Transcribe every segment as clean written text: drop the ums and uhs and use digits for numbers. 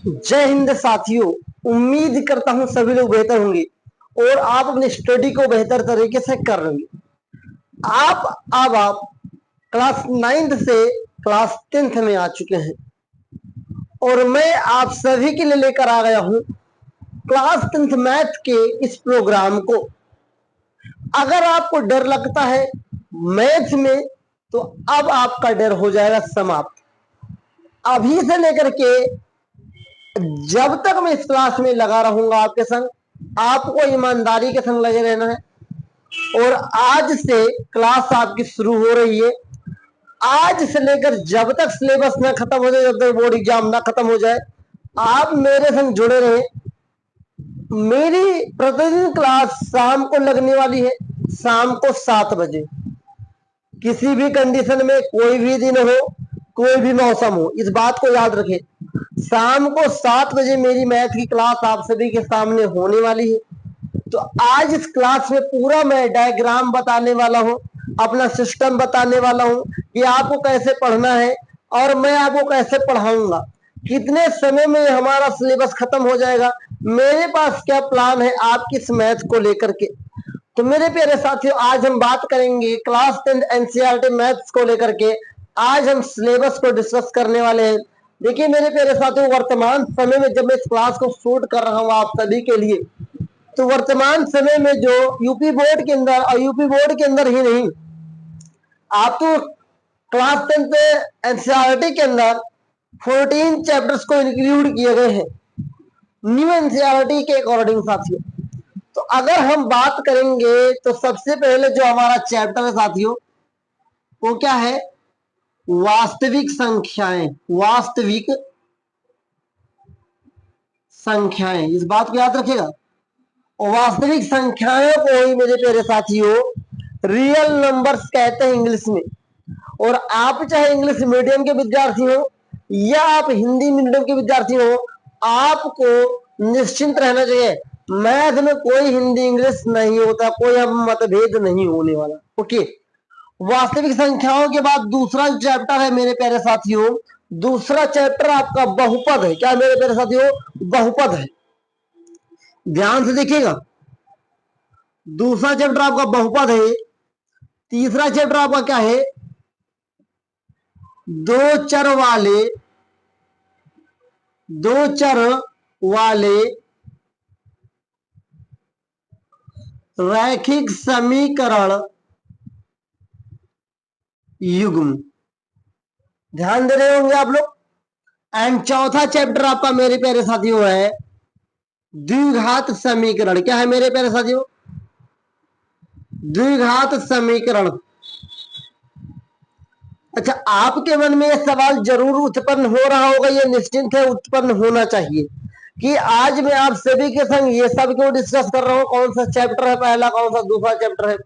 जय हिंद साथियों। उम्मीद करता हूं सभी लोग बेहतर होंगे और आप अपनी स्टडी को बेहतर तरीके से कर रहे होंगे। आप क्लास 9th से क्लास 10th में आ चुके हैं और मैं आप सभी के लिए लेकर आ गया हूं क्लास 10th मैथ के इस प्रोग्राम को। अगर आपको डर लगता है मैथ में तो अब आपका डर हो जाएगा समाप्त। अभी से लेकर के जब तक मैं इस क्लास में लगा रहूंगा आपके संग, आपको ईमानदारी के संग लगे रहना है। और आज से क्लास आपकी शुरू हो रही है। आज से लेकर जब तक सिलेबस ना खत्म हो जाए, जब तक बोर्ड एग्जाम ना खत्म हो जाए, आप मेरे संग जुड़े रहे। मेरी प्रतिदिन क्लास शाम को लगने वाली है, शाम को 7 बजे। किसी भी कंडीशन में, कोई भी दिन हो, कोई भी मौसम हो, इस बात को याद रखें। शाम को 7 बजे मेरी मैथ की क्लास आप सभी के सामने होने वाली है। तो आज इस क्लास में पूरा मैं डायग्राम बताने वाला हूं, अपना सिस्टम बताने वाला हूं कि आपको कैसे पढ़ना है और मैं आपको कैसे पढ़ाऊंगा, कितने समय में हमारा सिलेबस खत्म हो जाएगा, मेरे पास क्या प्लान है आपकी इस मैथ को लेकर के। तो मेरे प्यारे साथियों, आज हम बात करेंगे क्लास 10 एनसीईआरटी मैथ्स को लेकर के। आज हम सिलेबस को डिस्कस करने वाले हैं। देखिए मेरे प्यारे साथियों, वर्तमान समय में जब मैं इस क्लास को शूट कर रहा हूं आप सभी के लिए, तो वर्तमान समय में जो यूपी बोर्ड के अंदर, और यूपी बोर्ड के अंदर ही नहीं, आप तो क्लास 10 एनसीईआरटी के अंदर 14 चैप्टर्स को इंक्लूड किए गए हैं न्यू एनसीईआरटी के अकॉर्डिंग साथियों। तो अगर हम बात करेंगे तो सबसे पहले जो हमारा चैप्टर है साथियों, वो क्या है? वास्तविक संख्याएं। वास्तविक संख्याएं, इस बात को याद रखिएगा। वास्तविक संख्याओं को ही मेरे प्यारे साथियों रियल नंबर्स कहते हैं इंग्लिश में। और आप चाहे इंग्लिश मीडियम के विद्यार्थी हो या आप हिंदी मीडियम के विद्यार्थी हो, आपको निश्चिंत रहना चाहिए। मैथ में कोई हिंदी इंग्लिश नहीं होता, कोई मतभेद नहीं होने वाला। ओके, वास्तविक संख्याओं के बाद दूसरा चैप्टर है मेरे प्यारे साथियों, दूसरा चैप्टर आपका बहुपद है। क्या मेरे प्यारे साथियों? बहुपद है। ध्यान से देखिएगा, दूसरा चैप्टर आपका बहुपद है। तीसरा चैप्टर आपका क्या है? दो चर वाले रैखिक समीकरण युग्म। ध्यान दे रहे होंगे आप लोग। एंड चौथा चैप्टर आपका मेरे प्यारे साथियों है द्विघात समीकरण। क्या है मेरे प्यारे साथियों? द्विघात समीकरण। अच्छा, आपके मन में यह सवाल जरूर उत्पन्न हो रहा होगा, यह निश्चिंत है उत्पन्न होना चाहिए कि आज मैं आप सभी के संग ये सब क्यों डिस्कस कर रहा हूं, कौन सा चैप्टर है पहला, कौन सा दूसरा चैप्टर है।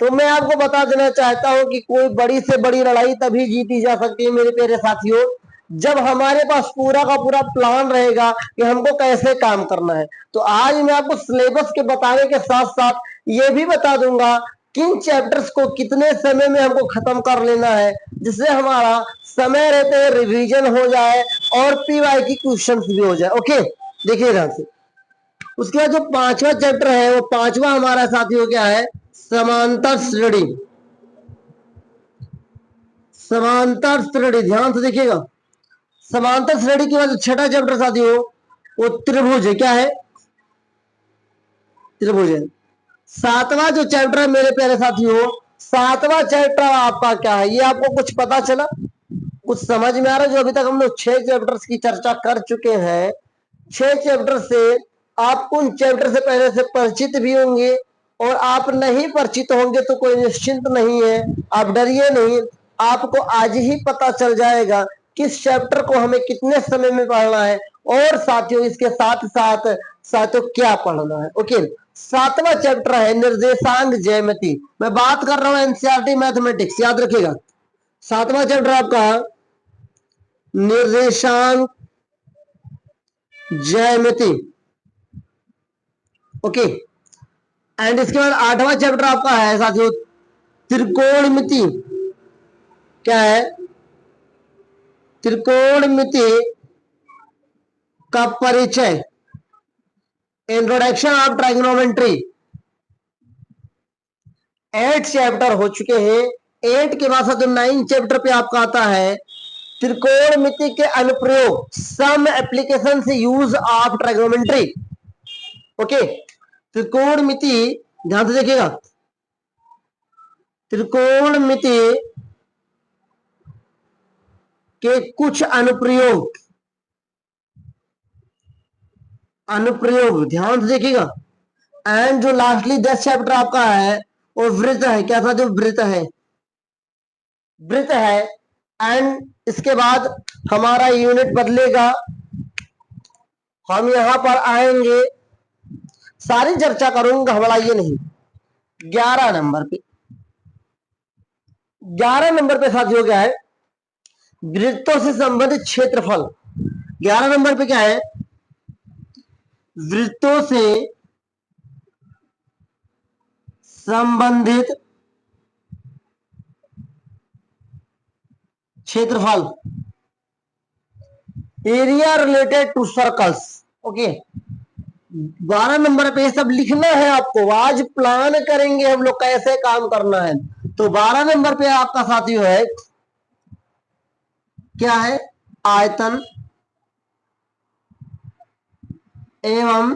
तो मैं आपको बता देना चाहता हूं कि कोई बड़ी से बड़ी लड़ाई तभी जीती जा सकती है मेरे प्यारे साथियों, जब हमारे पास पूरा का पूरा प्लान रहेगा कि हमको कैसे काम करना है। तो आज मैं आपको सिलेबस के बताने के साथ साथ ये भी बता दूंगा किन चैप्टर्स को कितने समय में हमको खत्म कर लेना है, जिससे हमारा समय रहते हुए रिवीजन हो जाए और पीवाई की क्वेश्चंस भी हो जाए। ओके, देखिए ध्यान से। उसके बाद जो पांचवा चैप्टर है, वो पांचवा हमारा साथियों क्या है? समांतर श्रेणी। समांतर श्रेणी, ध्यान से देखिएगा। समांतर श्रेणी के बाद छठा चैप्टर साथियों वो त्रिभुज है। क्या है? त्रिभुज है। सातवां जो चैप्टर है मेरे प्यारे साथियों, सातवां चैप्टर आपका क्या है? ये आपको कुछ पता चला, कुछ समझ में आ रहा है? जो अभी तक हम लोग 6 चैप्टर्स की चर्चा कर चुके हैं, 6 चैप्टर से आप उन चैप्टर से पहले से परिचित भी होंगे, और आप नहीं परिचित होंगे तो कोई निश्चिंत नहीं है, आप डरिए नहीं। आपको आज ही पता चल जाएगा किस चैप्टर को हमें कितने समय में पढ़ना है, और साथियों इसके साथ साथ साथियों क्या पढ़ना है। ओके, सातवां चैप्टर है निर्देशांक ज्यामिति। मैं बात कर रहा हूं एनसीईआरटी मैथमेटिक्स, याद रखिएगा। सातवां चैप्टर आपका निर्देशांक ज्यामिति। ओके, एंड इसके बाद आठवां चैप्टर आपका है साथियों त्रिकोणमिति। क्या है? त्रिकोणमिति का परिचय, इंट्रोडक्शन ऑफ ट्राइगोनोमेट्री। 8 चैप्टर हो चुके हैं। 8 के बाद जो 9 चैप्टर पे आपका आता है त्रिकोणमिति के अनुप्रयोग, सम एप्लीकेशन से यूज ऑफ ट्राइगोनोमेट्री। ओके, त्रिकोणमिति ध्यान से देखिएगा, त्रिकोणमिति के कुछ अनुप्रयोग, ध्यान से देखिएगा। एंड जो लास्टली 10 चैप्टर आपका है वो वृत्त है। क्या था? जो वृत्त है। एंड इसके बाद हमारा यूनिट बदलेगा, हम यहां पर आएंगे, सारी चर्चा करूंगा, घबराइए नहीं। 11 नंबर पे साथियों क्या है? वृत्तों से संबंधित क्षेत्रफल। 11 नंबर पे क्या है? वृत्तों से संबंधित क्षेत्रफल, area related to circles. Okay, 12 number पे सब लिखना है आपको। आज प्लान करेंगे हम लोग कैसे काम करना है। तो 12 नंबर पे आपका साथियों है, क्या है? आयतन एवं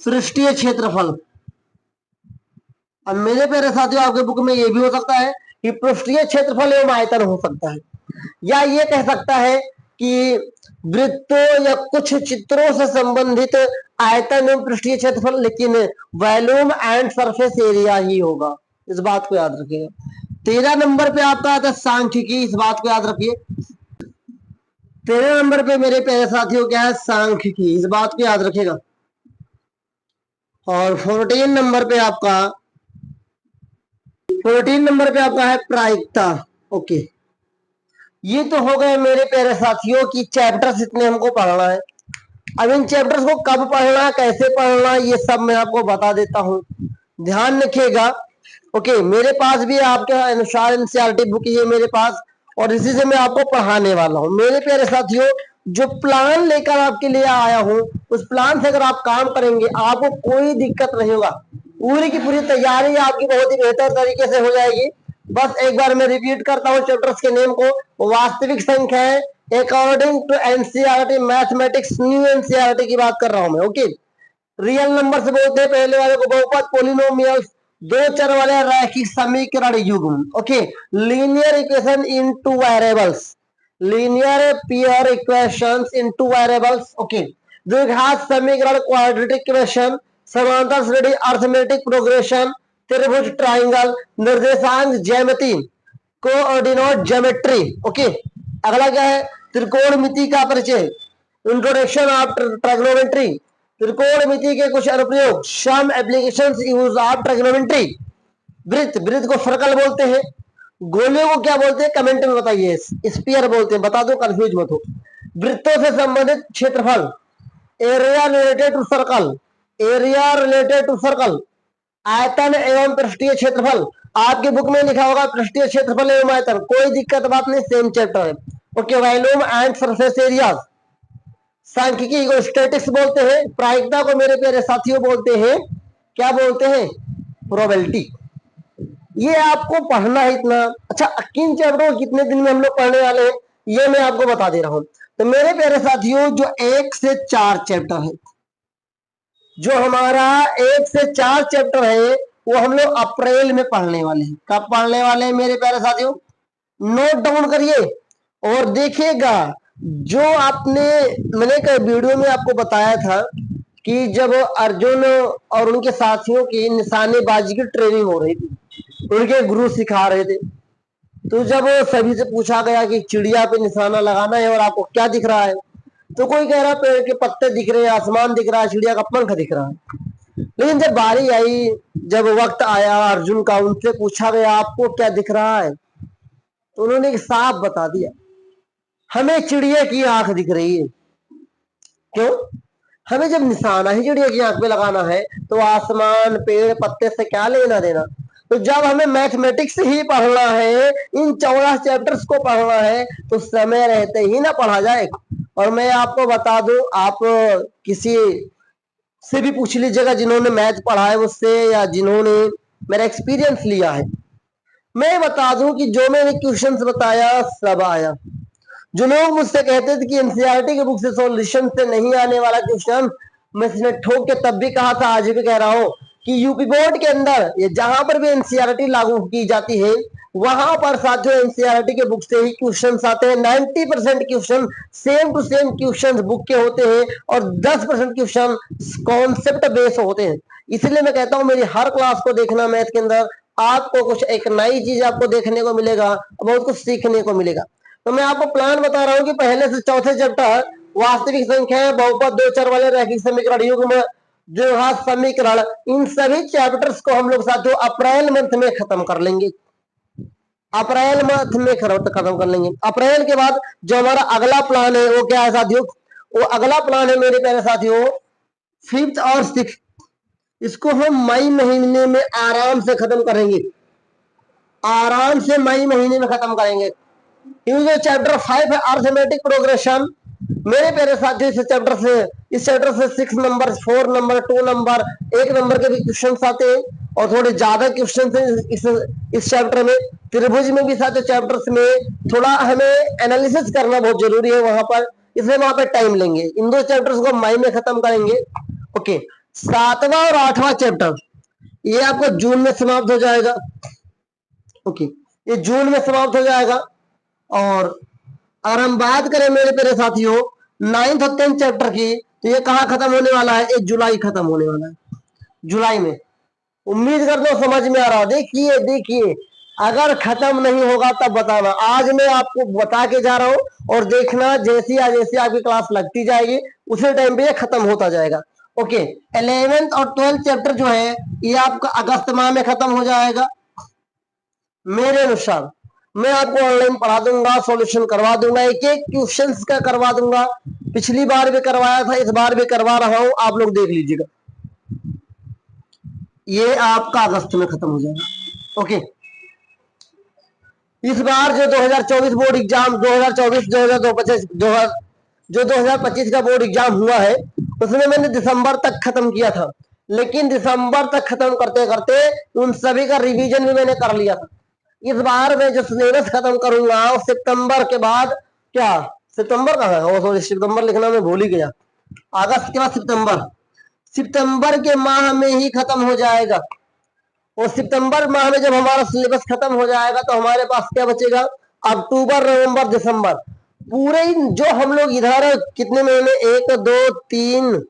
पृष्ठीय क्षेत्रफल। अब मेरे प्यारे साथियों, आपके बुक में ये भी हो सकता है कि पृष्ठीय क्षेत्रफल एवं आयतन हो सकता है, या ये कह सकता है कि वृत्तों या कुछ चित्रों से संबंधित आयतन एवं पृष्ठीय क्षेत्रफल, लेकिन वॉल्यूम एंड सरफेस एरिया ही होगा। इस बात को याद रखिएगा। 13 नंबर पे आपका आता है सांख्यिकी। इस बात को याद रखिए। 13 नंबर पे मेरे प्यारे साथियों क्या है? सांख्यिकी। इस बात को याद रखिएगा। और 14 नंबर पे आपका है प्रायिकता। ओके, ये तो हो गए मेरे प्यारे साथियों की चैप्टर्स, इतने हमको पढ़ना है। अब इन चैप्टर्स को कब पढ़ना, कैसे पढ़ना, ये सब मैं आपको बता देता हूं, ध्यान रखिएगा। ओके, मेरे पास भी आपके अनुसार एनसीईआरटी बुक ये मेरे पास, और इसी से मैं आपको पढ़ाने वाला हूं। मेरे प्यारे साथियों, जो प्लान लेकर आपके लिए आया हूं, उस प्लान से अगर आप काम करेंगे आपको कोई दिक्कत नहीं होगा। पूरी की पूरी तैयारी आपकी बहुत ही बेहतर तरीके से हो जाएगी। बस एक बार मैं रिपीट करता हूँ चैप्टर्स के नेम को। वास्तविक संख्याएं according to NCERT mathematics, new NCERT की बात कर रहा हूं मैं। ओके, रियल नंबर से बोलते हैं पहले वाले को बहुपद, पोलिनोमियल्स, दो चर वाले रैखिक समीकरण युग्म। Okay, linear equation in two variables, linear pair equations in two variables. Okay, द्विघात समीकरण, क्वाड्रेटिक इक्वेशन, समांतर श्रेणी, अर्थमेटिक प्रोग्रेशन, त्रिभुज, ट्राइंगल, निर्देशांक ज्यामिति, कोऑर्डिनेट ज्योमेट्री। ओके, अगला क्या है? त्रिकोणमिति का परिचय, इंट्रोडक्शन ऑफ ट्राइगोनोमेट्री, त्रिकोणमिति के कुछ अनुप्रयोग, some applications use of trigonometry. वृत्त को सर्कल बोलते हैं, गोले को क्या बोलते हैं कमेंट में बताइए। स्फीयर बोलते हैं, बता दो, कंफ्यूज मत हो। वृत्तों से संबंधित क्षेत्रफल, एरिया रिलेटेड टू सर्कल, आयतन एवं पृष्ठीय क्षेत्रफल। आपके बुक में लिखा होगा पृष्ठीय क्षेत्रफल एवं आयतन, कोई दिक्कत बात नहीं, सेम चैप्टर है। Okay, volume and surface area. सांख्यिकी को स्टैटिस्टिक्स बोलते हैं, प्रायिकता को मेरे प्यारे साथियों बोलते हैं, क्या बोलते हैं? प्रोबेबिलिटी। ये आपको पढ़ना है इतना। अच्छा, किन चैप्टर को कितने दिन में हम लोग पढ़ने वाले हैं ये मैं आपको बता दे रहा हूं। तो मेरे प्यारे साथियों, जो 1 से 4 चैप्टर है, जो हमारा 1 से 4 चैप्टर है, वो हम लोग अप्रैल में पढ़ने वाले हैं। कब पढ़ने वाले हैं मेरे प्यारे साथियों? नोट डाउन करिए और देखिएगा। जो मैंने कई वीडियो में आपको बताया था कि जब अर्जुन और उनके साथियों की निशानेबाजी की ट्रेनिंग हो रही थी, उनके गुरु सिखा रहे थे, तो जब सभी से पूछा गया कि चिड़िया पे निशाना लगाना है और आपको क्या दिख रहा है, तो कोई कह रहा पेड़ के पत्ते दिख रहे हैं, आसमान दिख रहा है, चिड़िया का पंख दिख रहा है। लेकिन जब बारी आई, जब वक्त आया अर्जुन का, उनसे पूछा गया आपको क्या दिख रहा है, तो उन्होंने एक साफ बता दिया, हमें चिड़िया की आंख दिख रही है। क्यों? हमें जब निशाना ही चिड़िया की आंख पे लगाना है तो आसमान, पेड़, पत्ते से क्या लेना देना। तो जब हमें मैथमेटिक्स ही पढ़ना है, इन 14 चैप्टर्स को पढ़ना है, तो समय रहते ही ना पढ़ा जाए। और मैं आपको बता दूं, आप किसी से भी पूछ लीजिएगा जिन्होंने मैथ पढ़ा है मुझसे या जिन्होंने मेरा एक्सपीरियंस लिया है, मैं बता दूं कि जो मैंने क्वेश्चंस बताया सब आया। जो लोग मुझसे कहते थे कि एनसीईआरटी के बुक से सॉल्यूशन से नहीं आने वाला क्वेश्चन, मैं इसने ठोक के तब भी कहा था, आज भी कह रहा हूं कि यूपी बोर्ड के अंदर ये जहां पर भी एनसीईआरटी लागू की जाती है, वहां पर साथियों एनसीईआरटी के बुक से ही क्वेश्चंस आते हैं। 90% question same to same questions book के होते हैं और 10% क्वेश्चन कॉन्सेप्ट बेस होते हैं। इसलिए मैं कहता हूं मेरी हर क्लास को देखना, मैथ के अंदर आपको कुछ एक नई चीज आपको देखने को मिलेगा, बहुत कुछ सीखने को मिलेगा। तो मैं आपको प्लान बता रहा हूं कि पहले से चौथे चैप्टर वास्तविक संख्या, बहुपद, दो चर वाले रैखिक समीकरण, युग्म, द्विघात समीकरण, इन सभी चैप्टर्स को हम लोग साथियों अप्रैल मंथ में खत्म कर लेंगे। अप्रैल मंथ में खत्म कर लेंगे। अप्रैल के बाद जो हमारा अगला प्लान है वो क्या है साथियों? वो अगला प्लान है मेरे प्यारे साथियों 5th और 6th, इसको हम मई महीने में आराम से खत्म करेंगे, आराम से मई महीने में खत्म करेंगे। क्योंकि चैप्टर 5 है अर्थमेटिक प्रोग्रेशन, मेरे प्यारे साथियों इस चैप्टर से 6 नंबर, 4 नंबर, 2 नंबर, 1 नंबर के भी क्वेश्चन आते हैं और थोड़े ज्यादा क्वेश्चन हैं इस चैप्टर में। त्रिभुज में भी साथियों चैप्टर्स में थोड़ा हमें एनालिसिस करना बहुत जरूरी है वहां पर, इसलिए वहां पर टाइम लेंगे। इन दो चैप्टर्स को मई में खत्म करेंगे। ओके, 7वां और 8वां चैप्टर ये आपको जून में समाप्त हो जाएगा। ओके, ये जून में समाप्त हो जाएगा। और अगर हम बात करें मेरे प्यारे साथियों 9th और 10th चैप्टर की, तो ये कहाँ खत्म होने वाला है? 1 जुलाई खत्म होने वाला है, जुलाई में। उम्मीद करता हूं समझ में आ रहा। देखिए अगर खत्म नहीं होगा तब बताना, आज मैं आपको बता के जा रहा हूं और देखना जैसी आपकी क्लास लगती जाएगी उसी टाइम पे ये खत्म होता जाएगा। ओके, 11th और 12th चैप्टर जो है ये आपका अगस्त माह में खत्म हो जाएगा। मेरे अनुसार मैं आपको ऑनलाइन पढ़ा दूंगा, सॉल्यूशन करवा दूंगा, एक एक क्वेश्चन का करवा दूंगा। पिछली बार भी करवाया था, इस बार भी करवा रहा हूं, आप लोग देख लीजिएगा। ये आपका अगस्त में खत्म हो जाएगा। ओके, इस बार जो 2024 बोर्ड एग्जाम 2024-2025 जो 2025 का बोर्ड एग्जाम हुआ है उसमें मैंने दिसंबर तक खत्म किया था, लेकिन दिसंबर तक खत्म करते करते उन सभी का रिवीजन भी मैंने कर लिया था। इस बार मैं जो सिलेबस खत्म करूंगा सितंबर के बाद, क्या सितंबर का है? सॉरी, सितंबर लिखना मैं भूल ही गया। अगस्त के बाद सितंबर के माह में ही खत्म हो जाएगा। और सितंबर माह में जब हमारा सिलेबस खत्म हो जाएगा तो हमारे पास क्या बचेगा? अक्टूबर, नवंबर, दिसंबर, पूरे जो हम लोग इधर कितने महीने, 1 2 3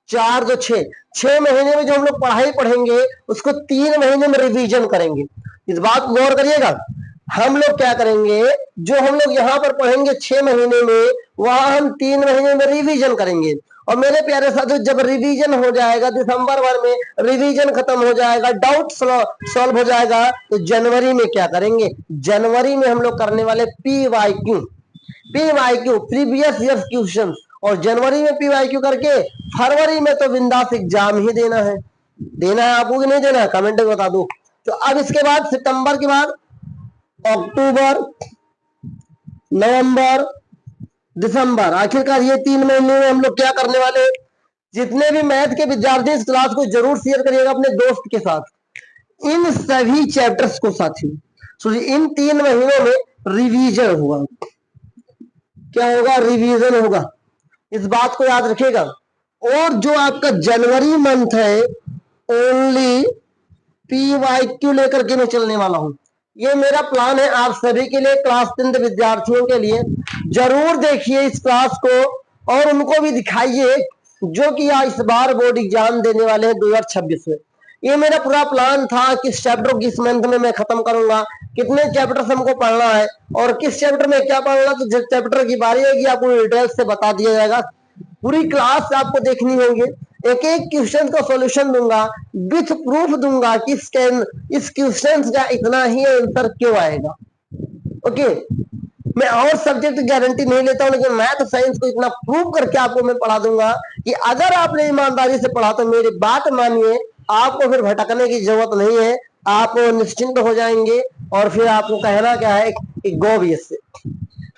4 2 6 महीने में जो हम लोग पढ़ाई पढ़ेंगे उसको 3 महीने में रिवीजन करेंगे। इस बात को गौर करिएगा। हम लोग क्या करेंगे, जो हम लोग यहाँ पर पढ़ेंगे 6 महीने में, वहां हम 3 महीने में रिवीजन करेंगे। और मेरे प्यारे साथियों जब रिवीजन हो जाएगा, दिसंबर भर में रिवीजन खत्म हो जाएगा, डाउट सॉल्व हो जाएगा, तो जनवरी में क्या करेंगे? जनवरी में हम लोग करने वाले पीवाईक्यू, प्रीवियस ईयर क्वेश्चन। और जनवरी में पीवाईक्यू करके फरवरी में तो बिंदास एग्जाम ही देना है आपको कि नहीं देना है, कमेंट में बता दो। तो अब इसके बाद सितंबर के बाद अक्टूबर, नवंबर, दिसंबर, आखिरकार ये 3 महीने में हम लोग क्या करने वाले? जितने भी मैथ के विद्यार्थी इस क्लास को जरूर शेयर करिएगा अपने दोस्त के साथ, इन सभी चैप्टर्स को साथियों इन 3 महीनों में रिवीजन होगा। क्या होगा? रिवीजन होगा, इस बात को याद रखिएगा। और जो आपका जनवरी मंथ है ओनली पीवाईक्यू लेकर के मैं चलने वाला हूं। ये मेरा प्लान है आप सभी के लिए, क्लास 10 विद्यार्थियों के लिए। जरूर देखिए इस क्लास को और उनको भी दिखाइए जो कि इस बार बोर्ड एग्जाम देने वाले हैं 2026 में। ये मेरा पूरा प्लान था किस चैप्टर को किस मंथ में मैं खत्म करूंगा, कितने चैप्टर हमको पढ़ना है और किस चैप्टर में क्या पढ़ना। तो जिस चैप्टर की बारी होगी आपको डिटेल से बता दिया जाएगा, पूरी क्लास आपको देखनी होगी। एक एक क्वेश्चन का सॉल्यूशन दूंगा, विथ प्रूफ दूंगा कि इस क्वेश्चन का इतना ही आंसर क्यों आएगा। ओके, मैं और सब्जेक्ट गारंटी नहीं लेता हूं, लेकिन मैथ साइंस को इतना प्रूव करके आपको मैं पढ़ा दूंगा कि अगर आपने ईमानदारी से पढ़ा तो मेरी बात मानिए, आपको फिर भटकने की जरूरत नहीं है। आप निश्चिंत हो जाएंगे और फिर आपको कहना क्या है कि गो बीएस से।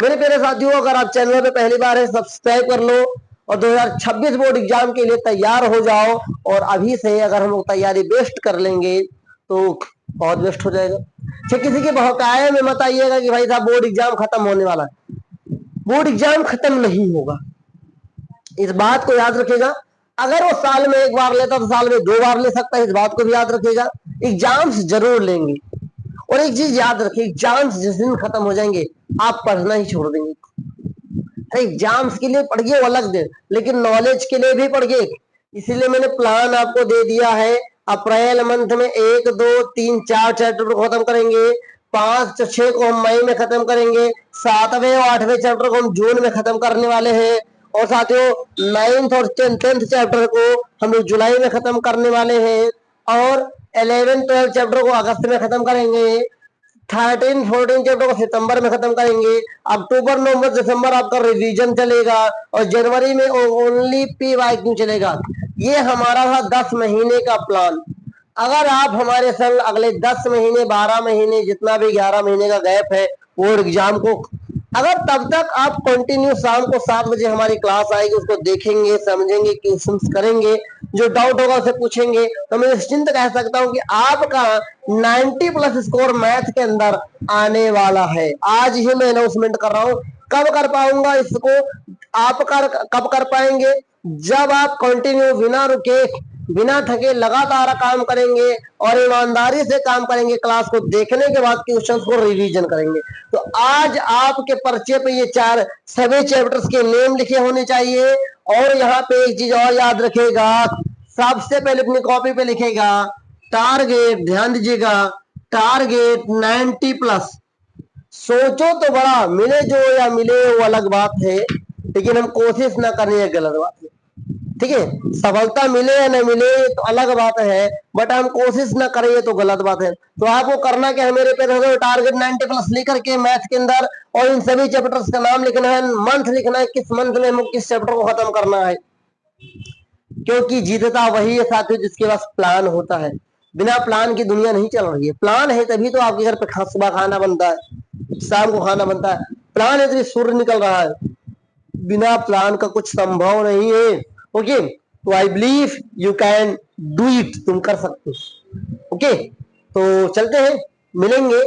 मेरे प्यारे साथियों, अगर आप चैनल पे पहली बार है सब्सक्राइब कर लो और 2026 बोर्ड एग्जाम के लिए तैयार हो जाओ। और अभी से अगर हम लोग तैयारी बेस्ट कर लेंगे तो बहुत बेस्ट हो जाएगा। फिर किसी के बहकाए में मत आइएगा कि भाई साहब बोर्ड एग्जाम खत्म होने वाला है। बोर्ड एग्जाम खत्म नहीं होगा, इस बात को याद रखेगा। अगर वो साल में एक बार लेता तो साल में 2 बार ले सकता है, इस बात को भी याद रखेगा। एग्जाम्स जरूर लेंगे और एक चीज याद रखिए, एग्जाम्स जिस दिन खत्म हो जाएंगे आप पढ़ना ही छोड़ देंगे। एग्जाम्स के लिए पढ़िए वो अलग दिन, लेकिन नॉलेज के लिए भी पढ़िए। इसीलिए मैंने प्लान आपको दे दिया है। अप्रैल मंथ में 1, 2, 3, 4 चैप्टर को खत्म करेंगे, 5, 6 को हम मई में खत्म करेंगे, 7वें और 8वें चैप्टर को हम जून में खत्म करने वाले हैं। और साथियों 9th और 10th चैप्टर को हम लोग जुलाई में खत्म करने वाले हैं और 11, 12 चैप्टर को अगस्त में खत्म करेंगे। 13, 14 चैप्टर को सितंबर में खत्म करेंगे। अक्टूबर, नवंबर, दिसंबर आपका रिवीजन चलेगा और जनवरी में ओनली PYQ चलेगा। ये हमारा था 10 महीने का प्लान। अगर आप हमारे संग अगले 10 महीने, 12 महीने, जितना भी 11 महीने का गैप है बोर्ड एग्जाम को, अगर तब तक आप कंटिन्यू शाम को 7 बजे हमारी क्लास आएगी, उसको देखेंगे, समझेंगे, क्वेश्चंस करेंगे, जो डाउट होगा उसे पूछेंगे, तो मैं निश्चिंत कह सकता हूं कि आपका 90+ स्कोर मैथ के अंदर आने वाला है। आज ही मैं अनाउंसमेंट कर रहा हूं। कब कर पाऊंगा इसको? आप कब कर पाएंगे? जब आप कंटिन्यू बिना रुके, बिना थके लगातार काम करेंगे और ईमानदारी से काम करेंगे। क्लास को देखने के बाद क्वेश्चंस को रिवीजन करेंगे। तो आज आपके पर्चे पे ये 4 सभी चैप्टर्स के नेम लिखे होने चाहिए। और यहाँ पे एक चीज और याद रखेगा, सबसे पहले अपनी कॉपी पे लिखेगा टारगेट, ध्यान दीजिएगा, टारगेट 90+। सोचो तो बड़ा, मिले जो या मिले वो अलग बात है, लेकिन हम कोशिश ना करें ये गलत बात है। ठीक है, सफलता मिले या न मिले तो अलग बात है, बट हम कोशिश ना करें तो गलत बात है। तो आपको करना क्या है, मेरे पे टारगेट 90+ लिख करके मैथ के अंदर, और इन सभी चैप्टर्स का नाम लिखना है, मंथ लिखना है, किस मंथ में हम किस चैप्टर को खत्म करना है। क्योंकि जीतता वही है साथियों जिसके पास प्लान होता है। बिना प्लान की दुनिया नहीं चल रही है। प्लान है तभी तो आपके घर पे सुबह खाना बनता है, शाम को खाना बनता है। प्लान है तभी सूर्य निकल रहा है। बिना प्लान का कुछ संभव नहीं है। ओके, तो I believe you can do it, तुम कर सकते हो। ओके, तो चलते हैं, मिलेंगे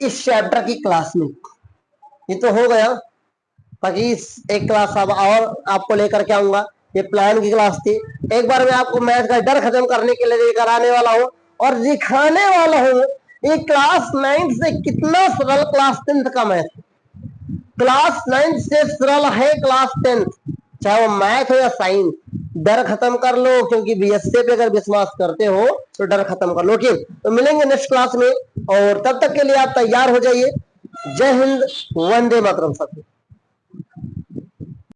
इस चैप्टर की क्लास में। ये तो हो गया, बाकी एक क्लास अब और आपको लेकर के आऊंगा। ये प्लान की क्लास थी। एक बार मैं आपको मैथ का डर खत्म करने के लिए लेकर आने वाला हूँ और दिखाने वाला हूँ ये क्लास 9 से कितना सरल क्लास 10th का मैथ। क्लास 9 से सरल है क्लास 10th, चाहे वो मैथ हो या साइंस। डर खत्म कर लो, क्योंकि बीएससी पे अगर विश्वास करते हो तो डर खत्म कर लो। ओके, तो मिलेंगे नेक्स्ट क्लास में, और तब तक के लिए आप तैयार हो जाइए। जय हिंद, वंदे मातरम साथियों।